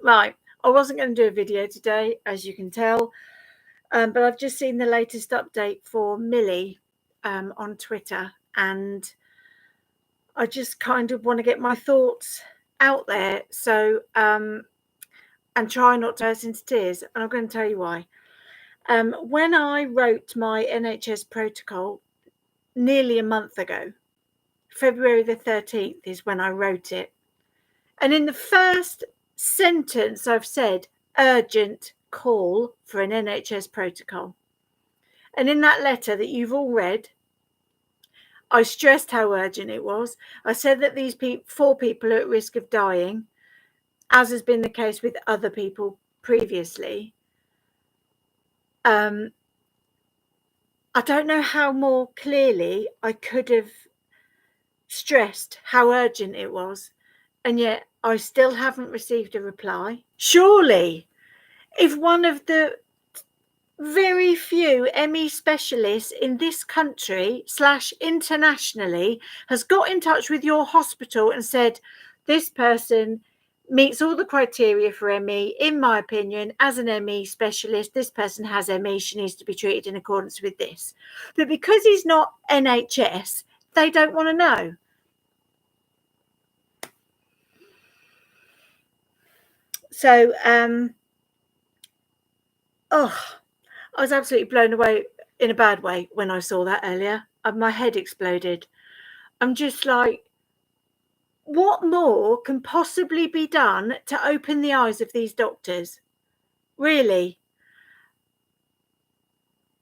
Right, I wasn't going to do a video today, as you can tell, but I've just seen the latest update for Millie on Twitter, and I just kind of want to get my thoughts out there. So, and try not to burst into tears. And I'm going to tell you why. When I wrote my NHS protocol nearly a month ago, February the 13th is when I wrote it. And in the first sentence, I've said urgent call for an NHS protocol. And in that letter that you've all read, I stressed how urgent it was. I said that these 4 people are at risk of dying, as has been the case with other people previously. I don't know how more clearly I could have stressed how urgent it was, and yet I still haven't received a reply. Surely, if one of the very few ME specialists in this country / internationally has got in touch with your hospital and said, this person meets all the criteria for ME, in my opinion, as an ME specialist, this person has ME, she needs to be treated in accordance with this. But because he's not NHS, they don't want to know. So, I was absolutely blown away in a bad way when I saw that earlier. My head exploded. I'm just like, what more can possibly be done to open the eyes of these doctors? Really?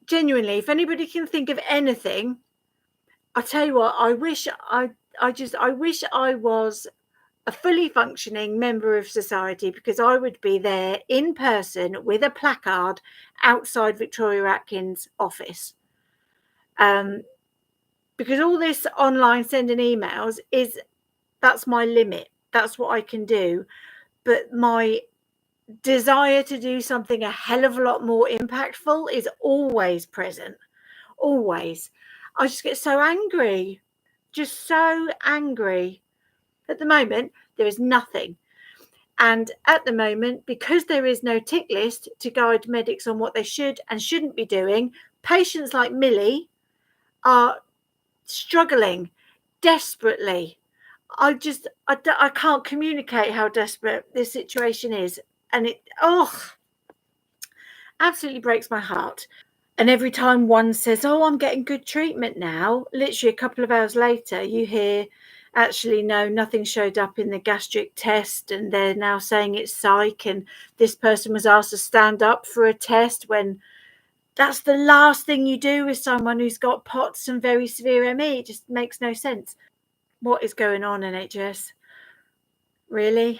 Genuinely, if anybody can think of anything, I tell you what, I wish I was a fully functioning member of society, because I would be there in person with a placard outside Victoria Atkins' office. Because all this online sending emails that's my limit. That's what I can do. But my desire to do something a hell of a lot more impactful is always present. Always. I just get so angry. Just so angry. At the moment, there is nothing. And at the moment, because there is no tick list to guide medics on what they should and shouldn't be doing, patients like Millie are struggling desperately. I can't communicate how desperate this situation is. And it, absolutely breaks my heart. And every time one says, oh, I'm getting good treatment now, literally a couple of hours later, you hear, actually, no, nothing showed up in the gastric test, and they're now saying it's psych, and this person was asked to stand up for a test, when that's the last thing you do with someone who's got POTS and very severe ME. It just makes no sense. What is going on, NHS? Really?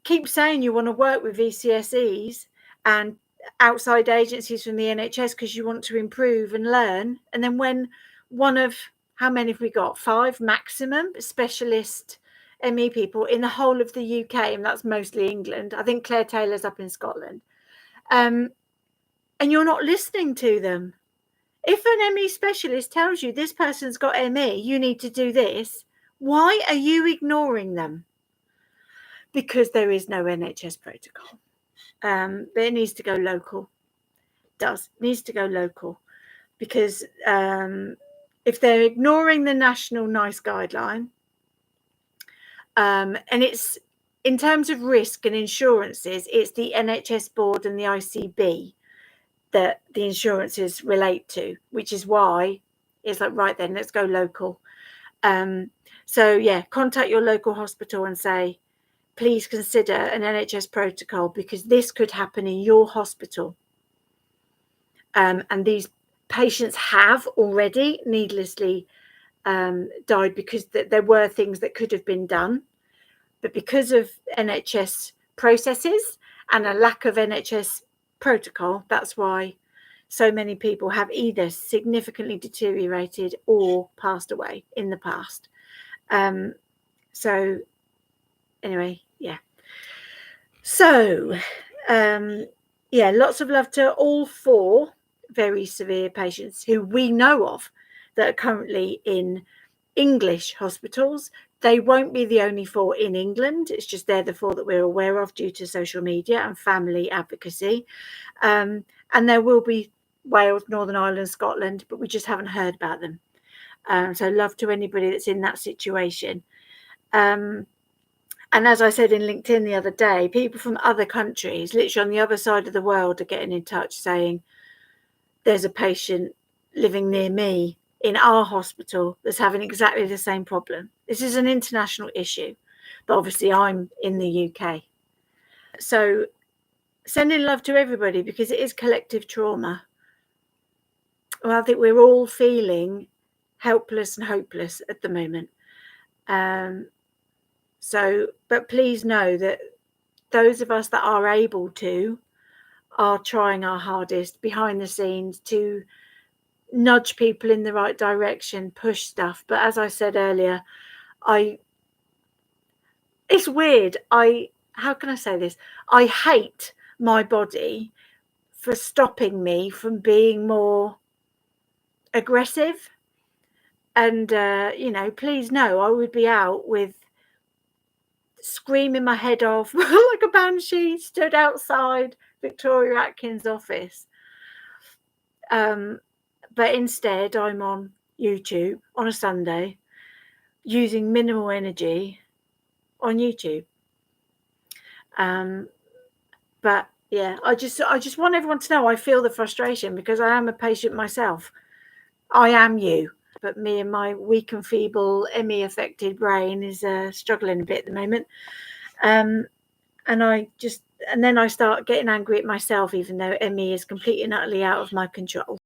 Keep saying you want to work with VCSEs and outside agencies from the NHS because you want to improve and learn. And then when one of, how many have we got? 5 maximum specialist ME people in the whole of the UK, and that's mostly England. I think Claire Taylor's up in Scotland. And you're not listening to them. If an ME specialist tells you this person's got ME, you need to do this, why are you ignoring them? Because there is no NHS protocol. But it needs to go local. It needs to go local. Because if they're ignoring the national NICE guideline, and it's in terms of risk and insurances, it's the NHS board and the ICB that the insurances relate to, which is why it's like, right then, let's go local. So yeah, contact your local hospital and say, please consider an NHS protocol, because this could happen in your hospital. And these patients have already needlessly died because there were things that could have been done. But because of NHS processes and a lack of NHS protocol, that's why so many people have either significantly deteriorated or passed away in the past. So anyway, yeah. So, yeah, lots of love to all 4 very severe patients who we know of that are currently in English hospitals. They won't be the only 4 in England. It's just they're the 4 that we're aware of due to social media and family advocacy. And there will be Wales, Northern Ireland, Scotland, but we just haven't heard about them. So love to anybody that's in that situation. And as I said in LinkedIn the other day, people from other countries, literally on the other side of the world, are getting in touch saying, there's a patient living near me in our hospital that's having exactly the same problem. This is an international issue, but obviously I'm in the UK. So sending love to everybody, because it is collective trauma. Well, I think we're all feeling helpless and hopeless at the moment. But please know that those of us that are able to are trying our hardest behind the scenes to nudge people in the right direction, push stuff. But as I said earlier, it's weird. How can I say this? I hate my body for stopping me from being more aggressive. And, please know I would be out with screaming my head off like a banshee, stood outside Victoria Atkins' office. But instead, I'm on YouTube on a Sunday using minimal energy on YouTube. But yeah, I just want everyone to know I feel the frustration, because I am a patient myself. I am you, but me and my weak and feeble ME affected brain is struggling a bit at the moment. And then I start getting angry at myself, even though ME is completely and utterly out of my control.